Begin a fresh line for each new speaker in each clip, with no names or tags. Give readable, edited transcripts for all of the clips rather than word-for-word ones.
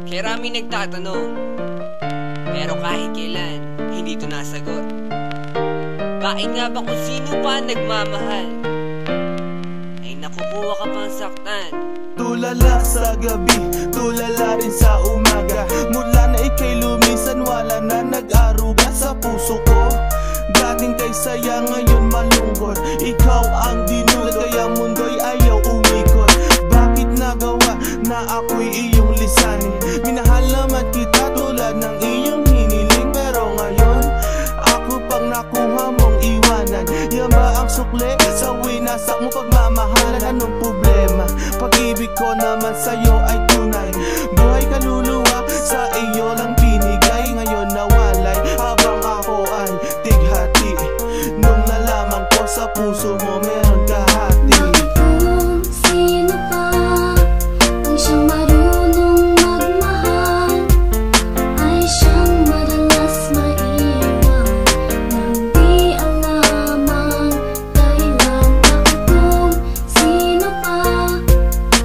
Maraming nagtatanong, pero kahit kailan, hindi ito nasagot. Bakit nga ba kung sino pa nagmamahal ay nakukuha ka pang saktan?
Tulala sa gabi, tulala rin sa umaga. Mula na ika'y lumisan, wala na nag-aruga sa puso ko. Dating kay saya, ngayon malungkot. Ikaw ang dinulot, kaya mundo'y ayaw umikot. Bakit nagawa na ako'y iyong lisanin? Minahal naman kita tulad ng iyong hiniling, pero ngayon ako pang nakuha mong iwanan. Yan ba ang sukle sa winasak mo pagmamahalan? Anong problema? Pag-ibig ko naman sa'yo ay tunay. Buhay kaluluwa sa iyo lang binigay. Ngayon nawalay habang ako ay tighati. Nung nalaman ko sa puso mo meron kahati.
Kung sino pa ang siyang marunong magmahal, ay siyang madalas maiwan nang di alam ang dahilan. Kung sino pa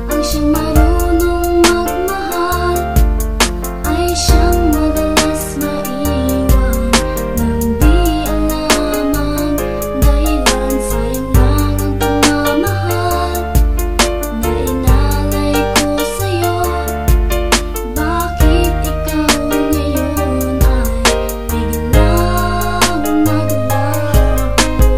ang siyang marunong magmahal, ay siyang madalas maiwan nang di alam ang dahilan. Sayang lang ang pagmamahal na inalay ko sa'yo. Bakit ikaw ngayon ay biglang naglaho?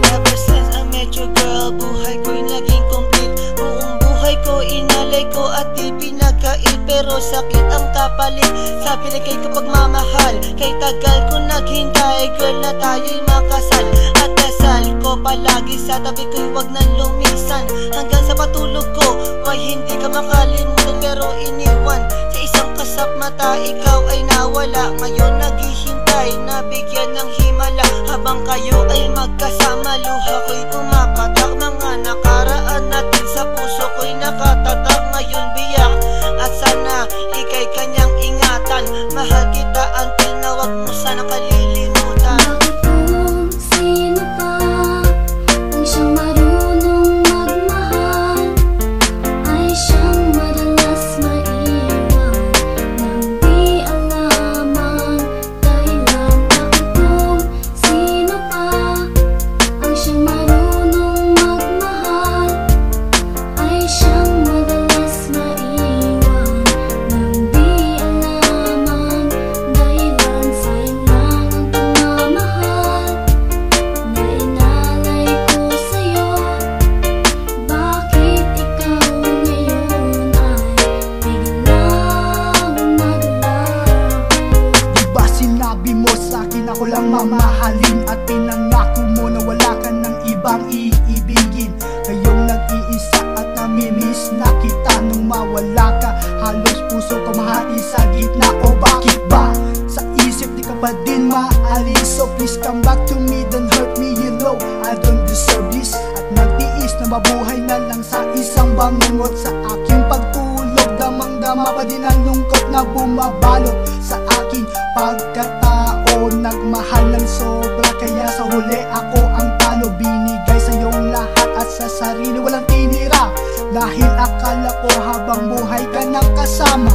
Ever since I met you, girl, buhay ko'y naging complete. Buong buhay ko inalay ko at di pinagkait, pero sakit ang kapalit sa binigay ko pagmamahal. Kay tagal ko naghintay, girl, na tayo'y makasal. At dasal ko palagi sa tabi ko'y wag nang lumisan. Hanggang sa patulog ko, may hindi ka makalimutan, pero iniwan sa isang kasap mata. Ikaw ay nawala, ngayon naghihintay na bigyan ng himala. Habang kayo ay magkasama, luha ko'y pumapatak. Mga nakaraan natin sa puso ko'y nakatatak. Ngayon biyak at sana ika'y kanyang ingatan. Mahal kita until na wag mo sana kalilimutan.
Bakit kung sino pa ang siyang marunong magmahal, ay siyang madalas maiwan nang di alam ang dahilan? Bakit kung sino pa ang siyang marunong magmahal, ay siyang madalas maiwan nang di alam ang dahilan? Sayang lang ang pagmamahal na inalay ko sa'yo. Bakit ikaw ngayon ay biglang naglaho?
Diba sinabi mo sa'kin ako lang mamahalin, at pinangako mo na wala ka ng ibang iibigin. Ngayong nag-iisa at namimiss na kita. Nung mawala ka, halos puso ko mahati sa gitna. O bakit ba? Sa isip di ka pa din maalis. So please come back to me, don't hurt me, you know I don't deserve this. At nagtiis na mabuhay na lang sa isang bangungot. Sa aking pagtulog, damang-dama pa din ang lungkot na bumabalot sa aking pagkatao. Nagmahal ng sobra, kaya sa huli ako ang talo. Binigay sa iyong lahat at sa sarili walang tinira, dahil akala ko habang buhay ka nang kasama.